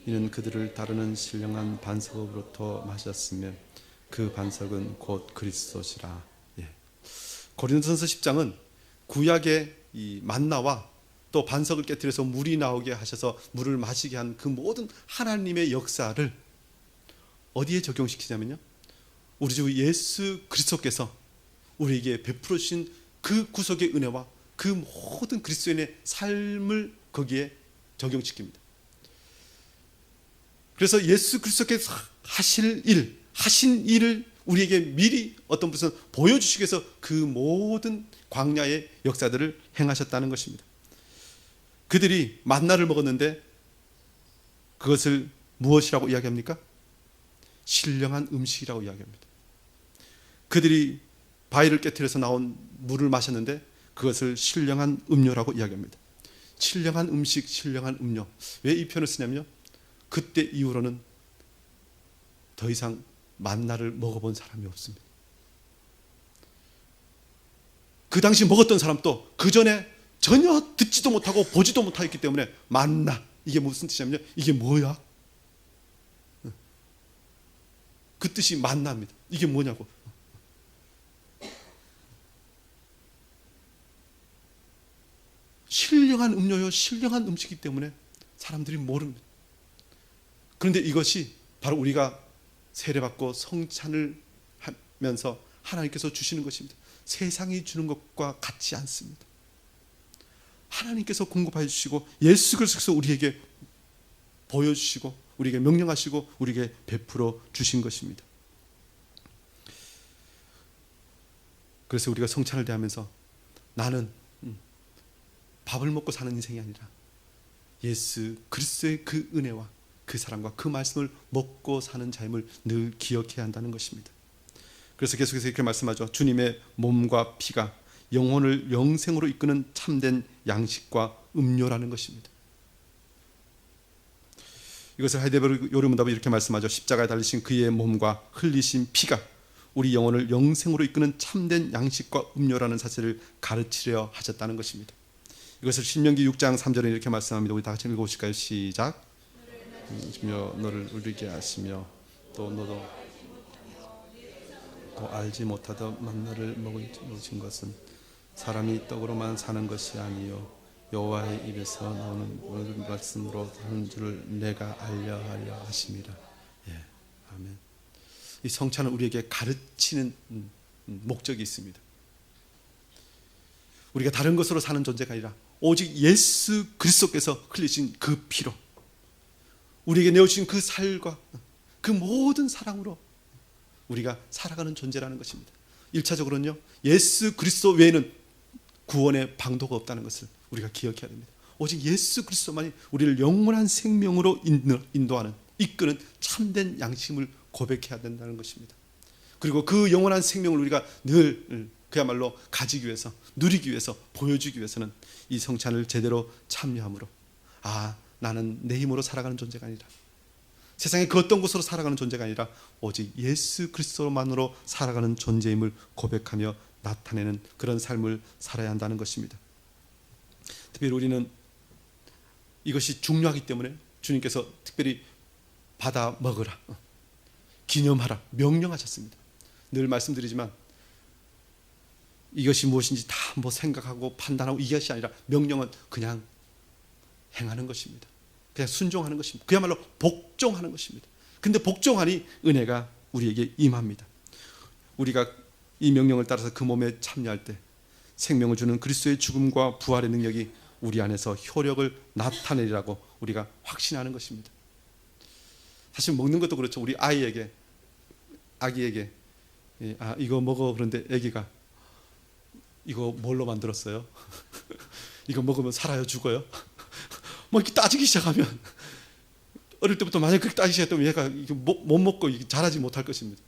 Speaker 1: 이는 그들을 따르는 신령한 반석으로부터 마셨으며 그 반석은 곧 그리스도시라. 예. 고린도전서 10장은 구약의 이 만나와 또 반석을 깨뜨려서 물이 나오게 하셔서 물을 마시게 한 그 모든 하나님의 역사를 어디에 적용시키냐면요, 우리 주 예수 그리스도께서 우리에게 베풀어 주신 그 구속의 은혜와 그 모든 그리스도인의 삶을 거기에 적용시킵니다. 그래서 예수 그리스도께서 하신 일을 우리에게 미리 어떤 분은 보여주시기 위해서 그 모든 광야의 역사들을 행하셨다는 것입니다. 그들이 만나를 먹었는데 그것을 무엇이라고 이야기합니까? 신령한 음식이라고 이야기합니다. 그들이 바위를 깨뜨려서 나온 물을 마셨는데 그것을 신령한 음료라고 이야기합니다. 신령한 음식, 신령한 음료. 왜 이 표현을 쓰냐면요, 그때 이후로는 더 이상 만나를 먹어본 사람이 없습니다. 그 당시 먹었던 사람도 그 전에 전혀 듣지도 못하고 보지도 못하였기 때문에 만나, 이게 무슨 뜻이냐면요, 이게 뭐야? 그 뜻이 만나입니다. 이게 뭐냐고. 신령한 음료요, 신령한 음식이기 때문에 사람들이 모릅니다. 그런데 이것이 바로 우리가 세례받고 성찬을 하면서 하나님께서 주시는 것입니다. 세상이 주는 것과 같지 않습니다. 하나님께서 공급해 주시고 예수 그리스도께서 우리에게 보여주시고 우리에게 명령하시고 우리에게 베풀어 주신 것입니다. 그래서 우리가 성찬을 대하면서 나는 밥을 먹고 사는 인생이 아니라 예수 그리스도의 그 은혜와 그 사랑과 그 말씀을 먹고 사는 삶을 늘 기억해야 한다는 것입니다. 그래서 계속해서 이렇게 말씀하죠. 주님의 몸과 피가 영혼을 영생으로 이끄는 참된 양식과 음료라는 것입니다. 이것을 하이데베르 요리문답은 이렇게 말씀하죠. 십자가에 달리신 그의 몸과 흘리신 피가 우리 영혼을 영생으로 이끄는 참된 양식과 음료라는 사실을 가르치려 하셨다는 것입니다. 이것을 신명기 6장 3절에 이렇게 말씀합니다. 우리 다 같이 읽어보실까요? 시작. 너를 울리게 하시며 또 너도 알지 못하던 만나를 먹으신 것은 사람이 떡으로만 사는 것이 아니요 여호와의 입에서 나오는 모든 말씀으로 사는 줄을 내가 알려하려 하심이라. 예, 아멘. 이 성찬은 우리에게 가르치는 목적이 있습니다. 우리가 다른 것으로 사는 존재가 아니라 오직 예수 그리스도께서 흘리신 그 피로 우리에게 내어주신 그 살과 그 모든 사랑으로 우리가 살아가는 존재라는 것입니다. 1차적으로는요, 예수 그리스도 외에는 구원의 방도가 없다는 것을 우리가 기억해야 됩니다. 오직 예수 그리스도만이 우리를 영원한 생명으로 인도하는, 이끄는 참된 양심을 고백해야 된다는 것입니다. 그리고 그 영원한 생명을 우리가 늘 그야말로 가지기 위해서, 누리기 위해서, 보여주기 위해서는 이 성찬을 제대로 참여함으로 나는 내 힘으로 살아가는 존재가 아니라 세상의 그 어떤 곳으로 살아가는 존재가 아니라 오직 예수 그리스도만으로 살아가는 존재임을 고백하며 나타내는 그런 삶을 살아야 한다는 것입니다. 특별히 우리는 이것이 중요하기 때문에 주님께서 특별히 받아 먹으라, 기념하라 명령하셨습니다. 늘 말씀드리지만 이것이 무엇인지 다 뭐 생각하고 판단하고 이것이 아니라 명령은 그냥 행하는 것입니다. 그냥 순종하는 것입니다. 그야말로 복종하는 것입니다. 근데 복종하니 은혜가 우리에게 임합니다. 우리가 이 명령을 따라서 그 몸에 참여할 때 생명을 주는 그리스도의 죽음과 부활의 능력이 우리 안에서 효력을 나타내리라고 우리가 확신하는 것입니다. 사실 먹는 것도 그렇죠. 우리 아기에게 이거 먹어, 그런데 아기가 이거 뭘로 만들었어요? 이거 먹으면 살아요, 죽어요? 뭐 이렇게 따지기 시작하면 어릴 때부터 만약 그렇게 따지기 시작하면 얘가 못 먹고 자라지 못할 것입니다.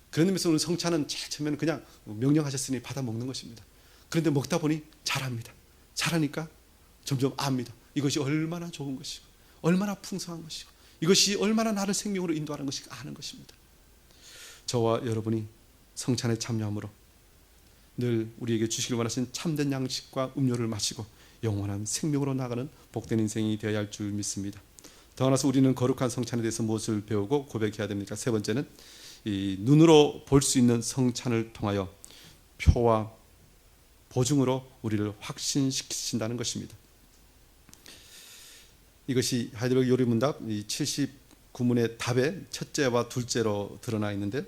Speaker 1: 그런 의미에서 오늘 성찬은 제일 처음에는 그냥 명령하셨으니 받아 먹는 것입니다. 그런데 먹다 보니 잘합니다. 잘하니까 점점 압니다. 이것이 얼마나 좋은 것이고 얼마나 풍성한 것이고 이것이 얼마나 나를 생명으로 인도하는 것인가 아는 것입니다. 저와 여러분이 성찬에 참여함으로 늘 우리에게 주시길 원하신 참된 양식과 음료를 마시고 영원한 생명으로 나가는 복된 인생이 되어야 할 줄 믿습니다. 더 나아가서 우리는 거룩한 성찬에 대해서 무엇을 배우고 고백해야 됩니까? 세 번째는 이 눈으로 볼 수 있는 성찬을 통하여 표와 보증으로 우리를 확신시키신다는 것입니다. 이것이 하이델베르그 요리문답 79문의 답의 첫째와 둘째로 드러나 있는데,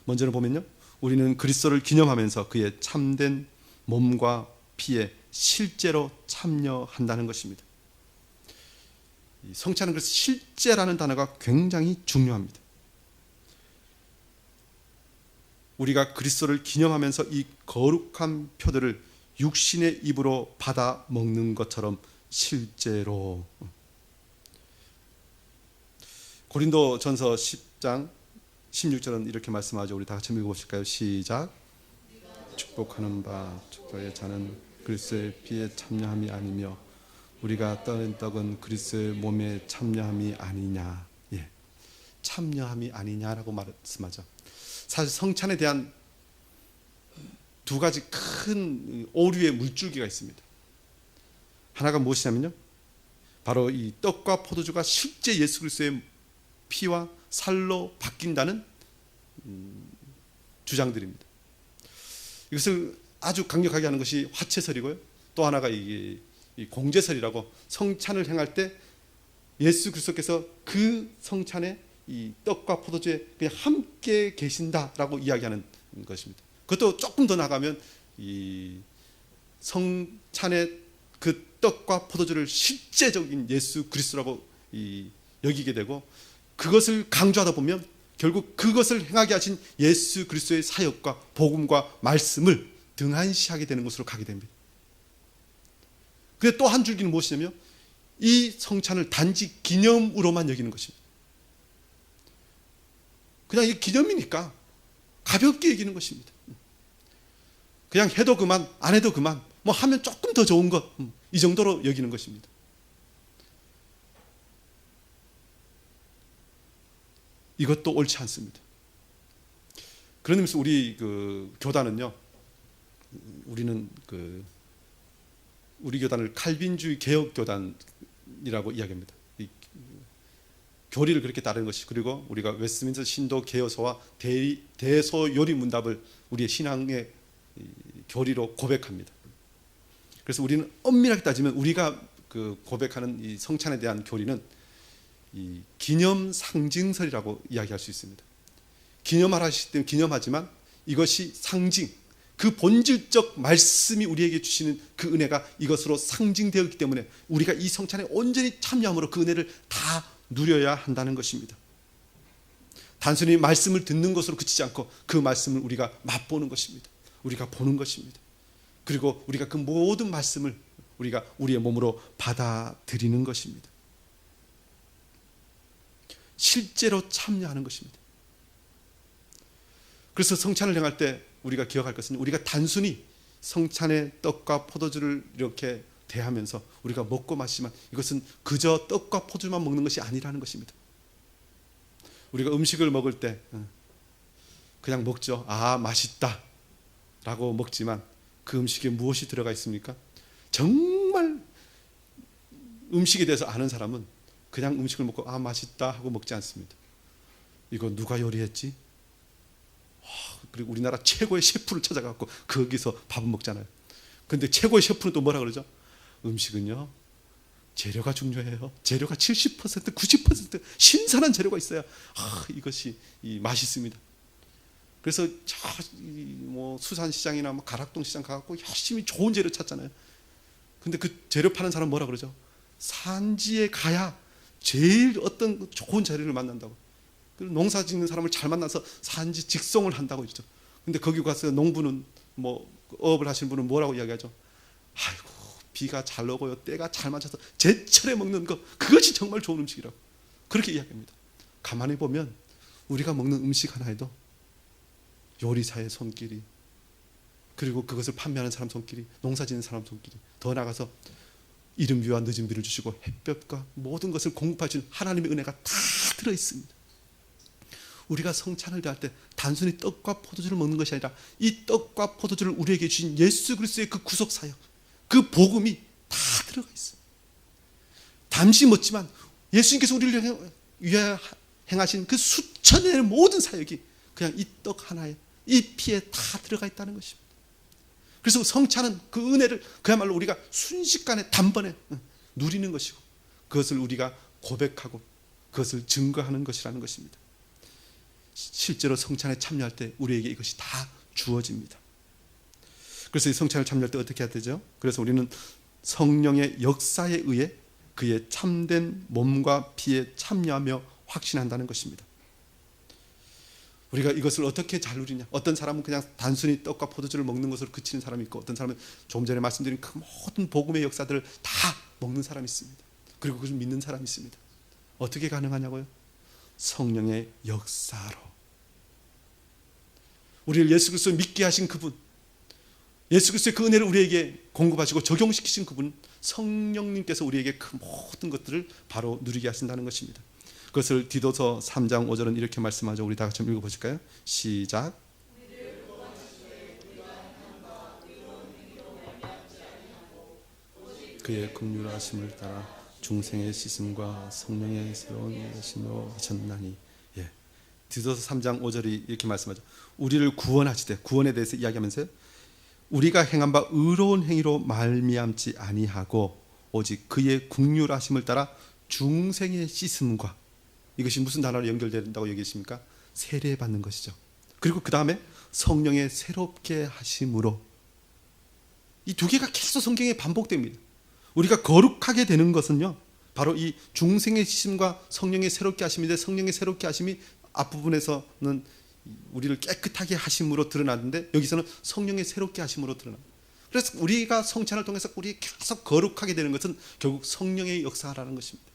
Speaker 1: 먼저는 보면요, 우리는 그리스도를 기념하면서 그의 참된 몸과 피에 실제로 참여한다는 것입니다. 성찬은 그래서 실제라는 단어가 굉장히 중요합니다. 우리가 그리스도를 기념하면서 이 거룩한 표들을 육신의 입으로 받아 먹는 것처럼 실제로. 고린도전서 10장 16절은 이렇게 말씀하죠. 우리 다 같이 읽어보실까요? 시작. 축복하는 바 축복의 자는 그리스도의 피에 참여함이 아니며 우리가 떠는 떡은 그리스도의 몸에 참여함이 아니냐. 예, 참여함이 아니냐라고 말씀하죠. 사실 성찬에 대한 두 가지 큰 오류의 물줄기가 있습니다. 하나가 무엇이냐면요, 바로 이 떡과 포도주가 실제 예수 그리스도의 피와 살로 바뀐다는 주장들입니다. 이것을 아주 강력하게 하는 것이 화채설이고요, 또 하나가 이 공제설이라고 성찬을 행할 때 예수 그리스도께서 그 성찬에 이 떡과 포도주에 그냥 함께 계신다라고 이야기하는 것입니다. 그것도 조금 더 나가면 이 성찬의 그 떡과 포도주를 실제적인 예수 그리스도라고 여기게 되고, 그것을 강조하다 보면 결국 그것을 행하게 하신 예수 그리스도의 사역과 복음과 말씀을 등한시하게 되는 것으로 가게 됩니다. 그런데 또 한 줄기는 무엇이냐면 이 성찬을 단지 기념으로만 여기는 것입니다. 그냥 이 기념이니까 가볍게 여기는 것입니다. 그냥 해도 그만, 안 해도 그만, 뭐 하면 조금 더 좋은 것, 이 정도로 여기는 것입니다. 이것도 옳지 않습니다. 그런 의미에서 우리 교단은요, 우리는 우리 교단을 칼빈주의 개혁 교단이라고 이야기합니다. 교리를 그렇게 따르는 것이, 그리고 우리가 웨스트민스터 신도 개요서와 대소 요리 문답을 우리의 신앙의 교리로 고백합니다. 그래서 우리는 엄밀하게 따지면 우리가 고백하는 이 성찬에 대한 교리는 이 기념 상징설이라고 이야기할 수 있습니다. 기념하라 하실 때는 기념하지만 이것이 상징, 그 본질적 말씀이 우리에게 주시는 그 은혜가 이것으로 상징되어 있기 때문에 우리가 이 성찬에 온전히 참여함으로 그 은혜를 다 누려야 한다는 것입니다. 단순히 말씀을 듣는 것으로 그치지 않고 그 말씀을 우리가 맛보는 것입니다. 우리가 보는 것입니다. 그리고 우리가 그 모든 말씀을 우리가 우리의 몸으로 받아들이는 것입니다. 실제로 참여하는 것입니다. 그래서 성찬을 행할 때 우리가 기억할 것은, 우리가 단순히 성찬의 떡과 포도주를 이렇게 대하면서 우리가 먹고 마시지만 이것은 그저 떡과 포도주만 먹는 것이 아니라는 것입니다. 우리가 음식을 먹을 때 그냥 먹죠. 아, 맛있다 라고 먹지만 그 음식에 무엇이 들어가 있습니까? 정말 음식에 대해서 아는 사람은 그냥 음식을 먹고 아 맛있다 하고 먹지 않습니다. 이거 누가 요리했지? 그리고 우리나라 최고의 셰프를 찾아가고 거기서 밥을 먹잖아요. 근데 최고의 셰프는 또 뭐라 그러죠? 음식은요 재료가 중요해요. 재료가 70%, 90% 신선한 재료가 있어야 이것이 맛있습니다. 그래서 뭐 수산시장이나 뭐 가락동 시장 가갖고 열심히 좋은 재료 찾잖아요. 근데 그 재료 파는 사람 뭐라 그러죠? 산지에 가야 제일 어떤 좋은 재료를 만난다고. 농사 짓는 사람을 잘 만나서 산지 직송을 한다고 그러죠. 근데 거기 가서 농부는 뭐 어업을 하시는 분은 뭐라고 이야기하죠? 아이고 비가 잘 오고요 때가 잘 맞아서 제철에 먹는 거 그것이 정말 좋은 음식이라고 그렇게 이야기합니다. 가만히 보면 우리가 먹는 음식 하나에도 요리사의 손길이, 그리고 그것을 판매하는 사람 손길이, 농사 짓는 사람 손길이, 더 나아가서 이른 비와 늦은 비를 주시고 햇볕과 모든 것을 공급하시는 하나님의 은혜가 다 들어있습니다. 우리가 성찬을 대할 때 단순히 떡과 포도주를 먹는 것이 아니라 이 떡과 포도주를 우리에게 주신 예수 그리스도의 그 구속 사역, 그 복음이 다 들어가 있어요. 잠시 먹지만 예수님께서 우리를 위하여 행하신 그 수천의 모든 사역이 그냥 이 떡 하나에, 이 피에 다 들어가 있다는 것입니다. 그래서 성찬은 그 은혜를 그야말로 우리가 순식간에 단번에 누리는 것이고 그것을 우리가 고백하고 그것을 증거하는 것이라는 것입니다. 실제로 성찬에 참여할 때 우리에게 이것이 다 주어집니다. 그래서 이 성찬을 참여할 때 어떻게 해야 되죠? 그래서 우리는 성령의 역사에 의해 그의 참된 몸과 피에 참여하며 확신한다는 것입니다. 우리가 이것을 어떻게 잘 누리냐? 어떤 사람은 그냥 단순히 떡과 포도주를 먹는 것으로 그치는 사람이 있고, 어떤 사람은 조금 전에 말씀드린 그 모든 복음의 역사들을 다 먹는 사람이 있습니다. 그리고 그것을 믿는 사람이 있습니다. 어떻게 가능하냐고요? 성령의 역사로. 우리를 예수 그리스도 믿게 하신 그분, 예수 그리스도의 그 은혜를 우리에게 공급하시고 적용시키신 그분, 성령님께서 우리에게 그 모든 것들을 바로 누리게 하신다는 것입니다. 그것을 디도서 3장 5절은 이렇게 말씀하죠. 우리 다 같이 한번 읽어보실까요? 시작. 그의 긍휼하심을 따라 중생의 씻음과 성령의 새로운 것이며 하셨나니. 예. 디도서 3장 5절이 이렇게 말씀하죠. 우리를 구원하시되, 구원에 대해서 이야기하면서요, 우리가 행한 바 의로운 행위로 말미암지 아니하고 오직 그의 긍휼하심을 따라 중생의 씻음과, 이것이 무슨 단어로 연결된다고 얘기했습니까? 세례받는 것이죠. 그리고 그 다음에 성령의 새롭게 하심으로, 이 두 개가 계속 성경에 반복됩니다. 우리가 거룩하게 되는 것은요, 바로 이 중생의 씻음과 성령의 새롭게 하심인데, 성령의 새롭게 하심이 앞부분에서는 우리를 깨끗하게 하심으로 드러나는데 여기서는 성령의 새롭게 하심으로 드러납니다. 그래서 우리가 성찬을 통해서 우리 계속 거룩하게 되는 것은 결국 성령의 역사라는 것입니다.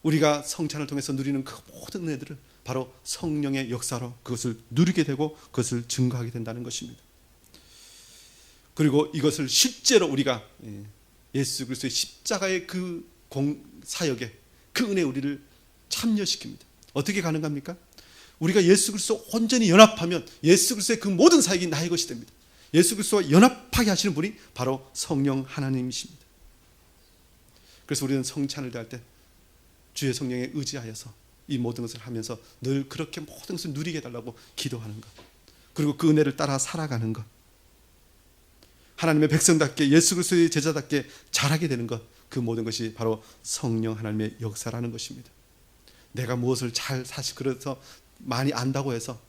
Speaker 1: 우리가 성찬을 통해서 누리는 그 모든 은혜들을 바로 성령의 역사로 그것을 누리게 되고 그것을 증거하게 된다는 것입니다. 그리고 이것을 실제로 우리가 예수 그리스도의 십자가의 그 사역에, 그 은혜에 우리를 참여시킵니다. 어떻게 가능합니까? 우리가 예수 그리스도 온전히 연합하면 예수 그리스도의 그 모든 사역이 나의 것이 됩니다. 예수 그리스도와 연합하게 하시는 분이 바로 성령 하나님이십니다. 그래서 우리는 성찬을 대할 때 주의 성령에 의지하여서 이 모든 것을 하면서 늘 그렇게 모든 것을 누리게 해달라고 기도하는 것, 그리고 그 은혜를 따라 살아가는 것, 하나님의 백성답게 예수 그리스도의 제자답게 자라게 되는 것, 그 모든 것이 바로 성령 하나님의 역사라는 것입니다. 내가 무엇을 잘 사실 그래서 많이 안다고 해서,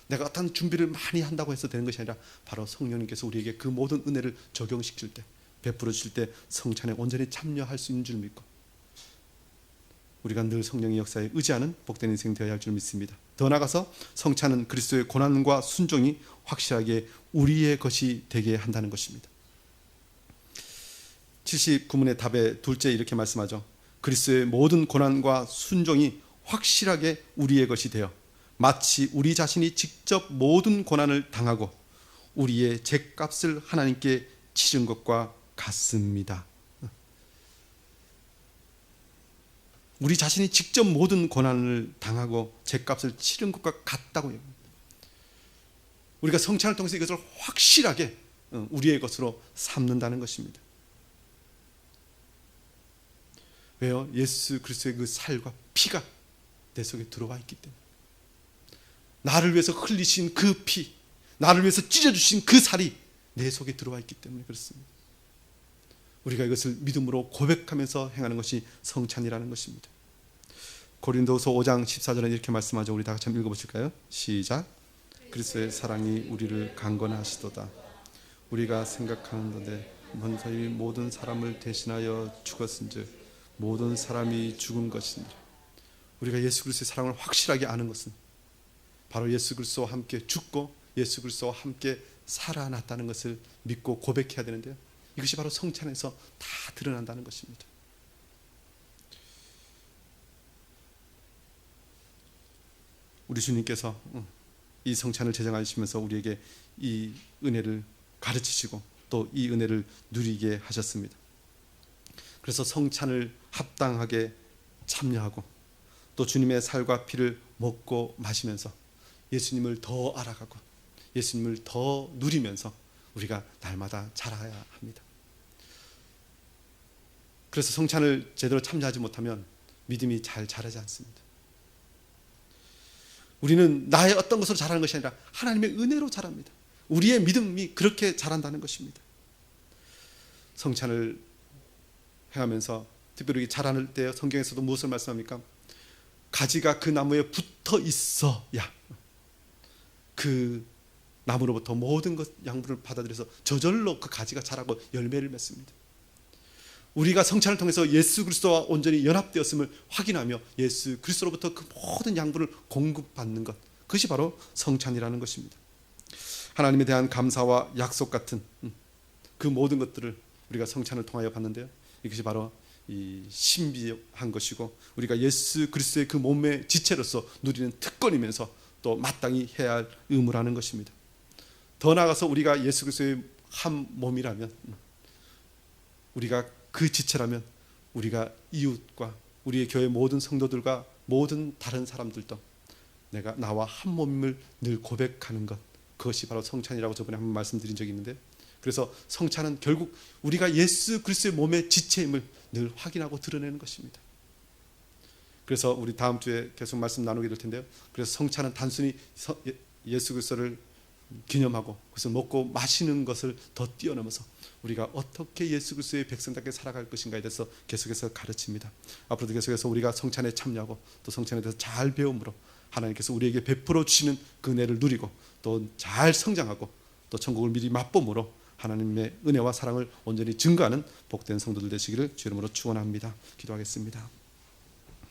Speaker 1: 내가 어떤 준비를 많이 한다고 해서 되는 것이 아니라 바로 성령님께서 우리에게 그 모든 은혜를 적용시킬 때, 베풀어 주실 때 성찬에 온전히 참여할 수 있는 줄 믿고 우리가 늘 성령의 역사에 의지하는 복된 인생 되어야 할 줄 믿습니다. 더 나아가서 성찬은 그리스도의 고난과 순종이 확실하게 우리의 것이 되게 한다는 것입니다. 79문의 답의 둘째 이렇게 말씀하죠. 그리스도의 모든 고난과 순종이 확실하게 우리의 것이 되어 마치 우리 자신이 직접 모든 고난을 당하고 우리의 죗값을 하나님께 치른 것과 같습니다. 우리 자신이 직접 모든 고난을 당하고 죗값을 치른 것과 같다고 합니다. 우리가 성찬을 통해서 이것을 확실하게 우리의 것으로 삼는다는 것입니다. 왜요? 예수 그리스도의 그 살과 피가 내 속에 들어와 있기 때문에. 나를 위해서 흘리신 그 피, 나를 위해서 찢어주신 그 살이 내 속에 들어와 있기 때문에 그렇습니다. 우리가 이것을 믿음으로 고백하면서 행하는 것이 성찬이라는 것입니다. 고린도서 5장 14절에 이렇게 말씀하죠. 우리 다 같이 한번 읽어보실까요? 시작. 그리스도의 사랑이 우리를 강건하시도다. 우리가 생각하는데 먼저히 모든 사람을 대신하여 죽었은즉 모든 사람이 죽은 것이니라. 우리가 예수 그리스도의 사랑을 확실하게 아는 것은 바로 예수 그리스도와 함께 죽고 예수 그리스도와 함께 살아났다는 것을 믿고 고백해야 되는데요. 이것이 바로 성찬에서 다 드러난다는 것입니다. 우리 주님께서 이 성찬을 제정하시면서 우리에게 이 은혜를 가르치시고 또 이 은혜를 누리게 하셨습니다. 그래서 성찬을 합당하게 참여하고 또 주님의 살과 피를 먹고 마시면서 예수님을 더 알아가고 예수님을 더 누리면서 우리가 날마다 자라야 합니다. 그래서 성찬을 제대로 참여하지 못하면 믿음이 잘 자라지 않습니다. 우리는 나의 어떤 것으로 자라는 것이 아니라 하나님의 은혜로 자랍니다. 우리의 믿음이 그렇게 자란다는 것입니다. 성찬을 행하면서 특별히 자라날 때 성경에서도 무엇을 말씀합니까? 가지가 그 나무에 붙어 있어야 그 나무로부터 모든 것 양분을 받아들여서 저절로 그 가지가 자라고 열매를 맺습니다. 우리가 성찬을 통해서 예수 그리스도와 온전히 연합되었음을 확인하며 예수 그리스도로부터 그 모든 양분을 공급받는 것, 그것이 바로 성찬이라는 것입니다. 하나님에 대한 감사와 약속 같은 그 모든 것들을 우리가 성찬을 통하여 받는데요, 이것이 바로 이 신비한 것이고 우리가 예수 그리스도의 그 몸의 지체로서 누리는 특권이면서 또 마땅히 해야 할 의무라는 것입니다. 더 나아가서 우리가 예수 그리스도의 한 몸이라면, 우리가 그 지체라면 우리가 이웃과 우리의 교회 모든 성도들과 모든 다른 사람들도 내가 나와 한 몸임을 늘 고백하는 것, 그것이 바로 성찬이라고 저번에 한번 말씀드린 적이 있는데, 그래서 성찬은 결국 우리가 예수 그리스도의 몸의 지체임을 늘 확인하고 드러내는 것입니다. 그래서 우리 다음 주에 계속 말씀 나누게 될 텐데요, 그래서 성찬은 단순히 예수 그리스도를 기념하고 그것을 먹고 마시는 것을 더 뛰어넘어서 우리가 어떻게 예수 그리스도의 백성답게 살아갈 것인가에 대해서 계속해서 가르칩니다. 앞으로도 계속해서 우리가 성찬에 참여하고 또 성찬에 대해서 잘 배움으로 하나님께서 우리에게 베풀어 주시는 그 은혜를 누리고 또 잘 성장하고 또 천국을 미리 맛봄으로 하나님의 은혜와 사랑을 온전히 증거하는 복된 성도들 되시기를 주 이름으로 축원합니다. 기도하겠습니다.